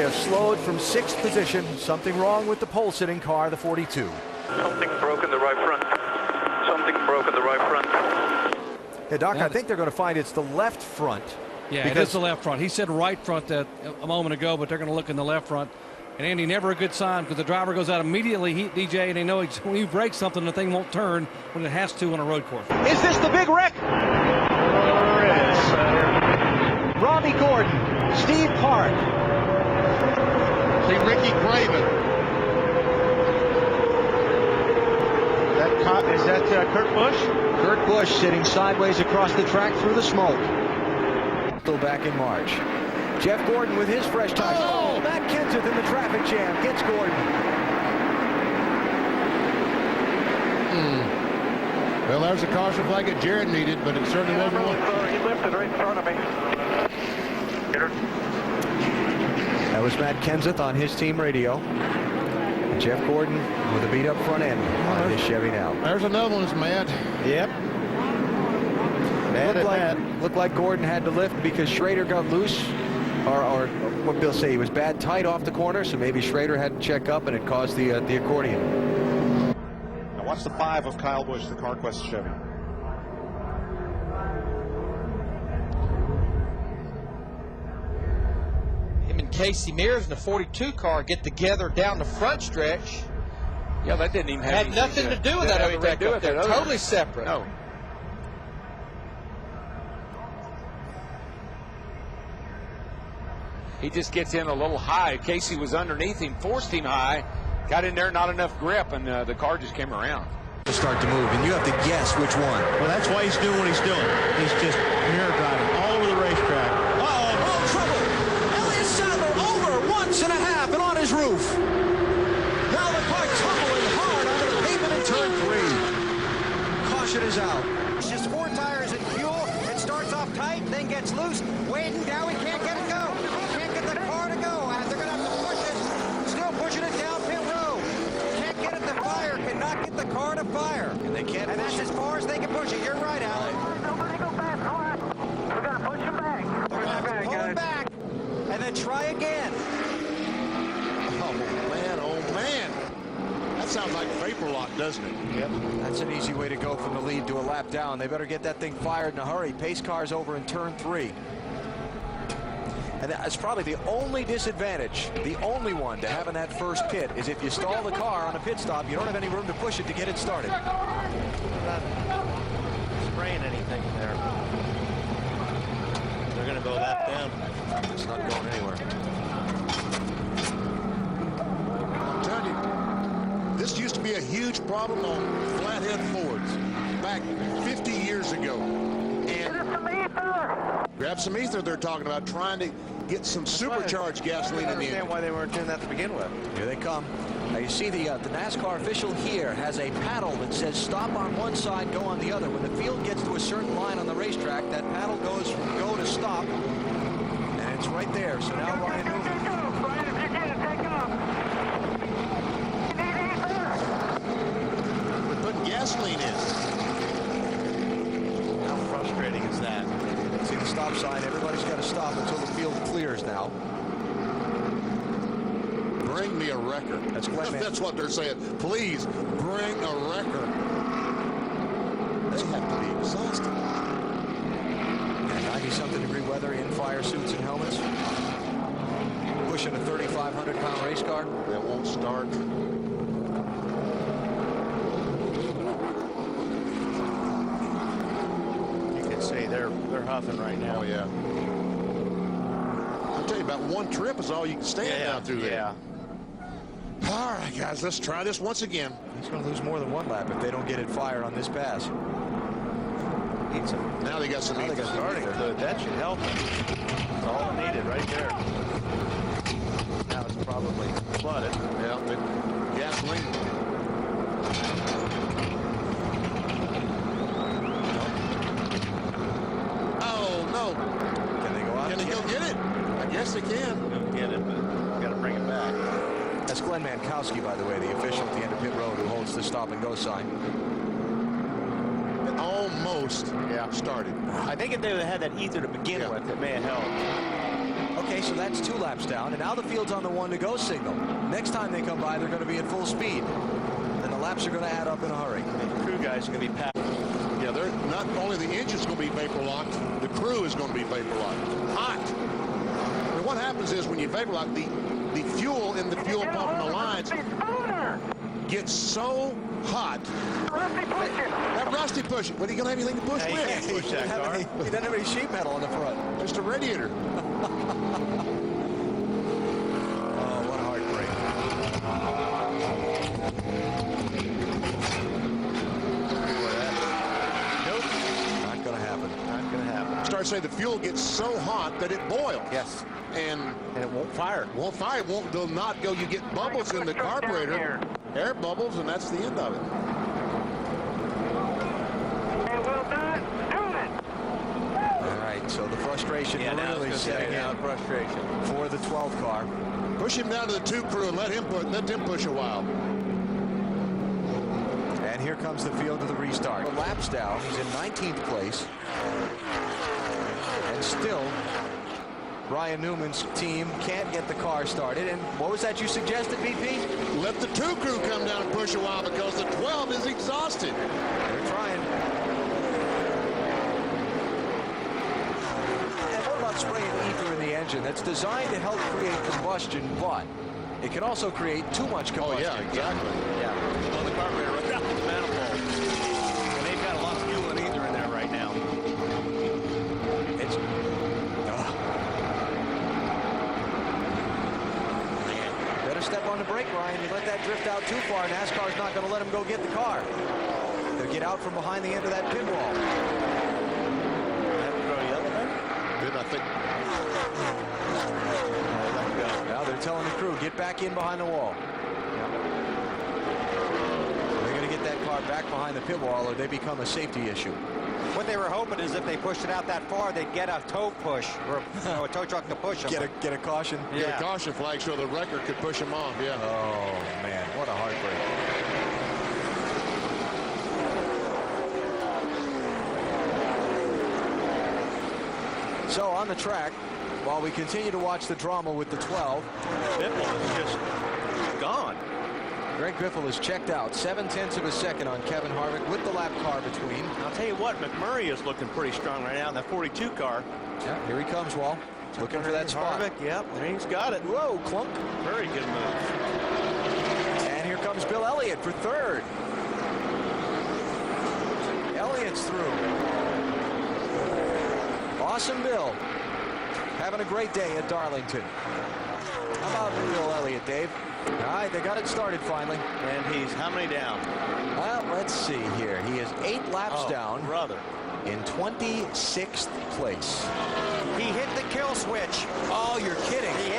Slowed from 6th position. Something wrong with the pole-sitting car, the 42. Something broke in the right front. Something broke in the right front. Yeah, Doc, I think they're going to find it's the left front. Yeah, it is the left front. He said right front that a moment ago, but they're going to look in the left front. And Andy, never a good sign because the driver goes out immediately, DJ, and they know when you break something, the thing won't turn when it has to on a road course. Is this the big wreck? Sure is. Robbie Gordon, Steve Park. See Ricky Craven. Is that Kurt Busch? Kurt Busch sitting sideways across the track through the smoke. Still back in March. Jeff Gordon with his fresh tires. Oh, Matt Kenseth in the traffic jam gets Gordon. Well, there's a caution flag that Jared needed, but it certainly wasn't one. He lifted right in front of me. That was Matt Kenseth on his team radio. Jeff Gordon with a beat-up front end on his Chevy now. There's another one, Matt. Yep. Looked like Gordon had to lift because Schrader got loose, or what Bill say, he was bad tight off the corner, so maybe Schrader had to check up and it caused the accordion. Now watch the 5 of Kyle Busch, the CarQuest Chevy. Him and Casey Mears in the 42 car get together down the front stretch. Yeah, that didn't even have Had nothing to do with that other wreck up there. Totally separate. No. He just gets in a little high. Casey was underneath him, forced him high, got in there, not enough grip, and the car just came around. To start to move, and you have to guess which one. Well, that's why he's doing what he's doing. He's just mirror driving all over the racetrack. Oh, trouble. Elliott Sadler over once and a half and on his roof. Now the car tumbling hard onto the pavement in turn 3. Caution is out. It's just 4 tires and fuel. It starts off tight, then gets loose. Waiting, now we can't get it go. Can't get the car to go. They're going to have to push it. Still pushing it down pit road. Can't get it to fire. Cannot get the car to fire. And they can't. And that's as far as they can push it. You're right, Alan. Nobody go fast. Come on. We're going to push him back. They're going to pull him back. And then try again. Oh, man. That sounds like vapor lock, doesn't it? Yep. That's an easy way to go from the lead to a lap down. They better get that thing fired in a hurry. Pace car's over in turn 3. And that's probably the only disadvantage, the only one to having that first pit, is if you stall the car on a pit stop, you don't have any room to push it to get it started. Not spraying anything there. They're going to go lap down. It's not going anywhere. I'm telling you, this used to be a huge problem on flathead Fords back 50 years ago. And grab some ether, they're talking about trying to get some supercharged gasoline in the engine. Why they weren't doing that to begin with. Here they come. Now you see the NASCAR official here has a paddle that says stop on one side, go on the other. When the field gets to a certain line on the racetrack, that paddle goes from go to stop, and it's right there. So now Ryan Newman. We're putting gasoline in. How frustrating is that? See the stop sign. Everybody's got to stop until the field clears now. Bring me a record. That's what they're saying. Please bring a record. They have to be exhausted. And 90-something degree weather in fire suits and helmets. Pushing a 3,500-pound race car. That won't start. You can see they're huffing right now. Oh, yeah. I'll tell you, about one trip is all you can stand down through there. Yeah. All right, guys, let's try this once again. He's going to lose more than one lap if they don't get it fired on this pass. Now they got some ether. Starting good. That should help them. That's all needed right there. Now it's probably flooded. Yeah, but gasoline. Oh, no. Can they go out? Can they go get it? I guess they can. Go get it, but got to bring it back. That's Glenn Mankowski, by the way, the official at the end of pit road who holds the stop and go sign. Almost started. I think if they had that ether to begin with, it may have helped. Okay, so that's 2 laps down, and now the field's on the 1-to-go signal. Next time they come by, they're going to be at full speed, and the laps are going to add up in a hurry. The crew guys are going to be packed. Yeah, they're not only the engine's going to be vapor locked, the crew is going to be vapor locked. Hot. And what happens is when you vapor lock, the fuel in the fuel pump and the lines gets so hot. That Rusty push it. But he going to have anything to push He with? can't push that car. He doesn't have any sheet metal on the front. Just a radiator. Oh, what a heartbreak. Nope. Not going to happen. Not going to happen. Start saying the fuel gets so hot that it boils. Yes. And it won't fire. Won't fire. It won't, will not go. You get bubbles in the carburetor, air bubbles, and that's the end of it. All right, so the frustration really setting in frustration for the 12 car. Push him down to the 2 crew and let them push a while. And here comes the field to the restart. The laps down. He's in 19th place. And still, Ryan Newman's team can't get the car started. And what was that you suggested, BP? Let the 2 crew come down and push a while because the 12 is exhausted. They're trying. And what about spraying ether in the engine? That's designed to help create combustion, but it can also create too much combustion. Oh, yeah, exactly. Yeah. Well, the carburetor right out the manifold. And they've got a lot of fuel and ether in there right now. It's... Better step on the brake, Ryan. You let that drift out too far. NASCAR's not going to let him go get the car. They'll get out from behind the end of that pin wall. Have to go the other way? Good, I think. Now they're telling the crew, get back in behind the wall. They're going to get that car back behind the pit wall or they become a safety issue. What they were hoping is if they pushed it out that far, they'd get a tow push or a tow truck to push them. Get a caution. Get a caution flag so the wrecker could push him off. Yeah. Oh man, what a heartbreak. So on the track, while we continue to watch the drama with the 12, Biffle is just gone. Greg Biffle is checked out, 0.7 of a second on Kevin Harvick with the lap car between. I'll tell you what, McMurray is looking pretty strong right now in that 42 car. Yeah, here he comes, Wall. Looking for that spot. Harvick, yep, there he's got it. Whoa, clunk. Very good move. And here comes Bill Elliott for 3rd. Elliott's through. Awesome Bill. Having a great day at Darlington. How about Bill Elliott, Dave? All right, they got it started finally. And he's how many down? Well, let's see here. He is 8 laps down. Brother. In 26th place. He hit the kill switch. Oh, you're kidding. He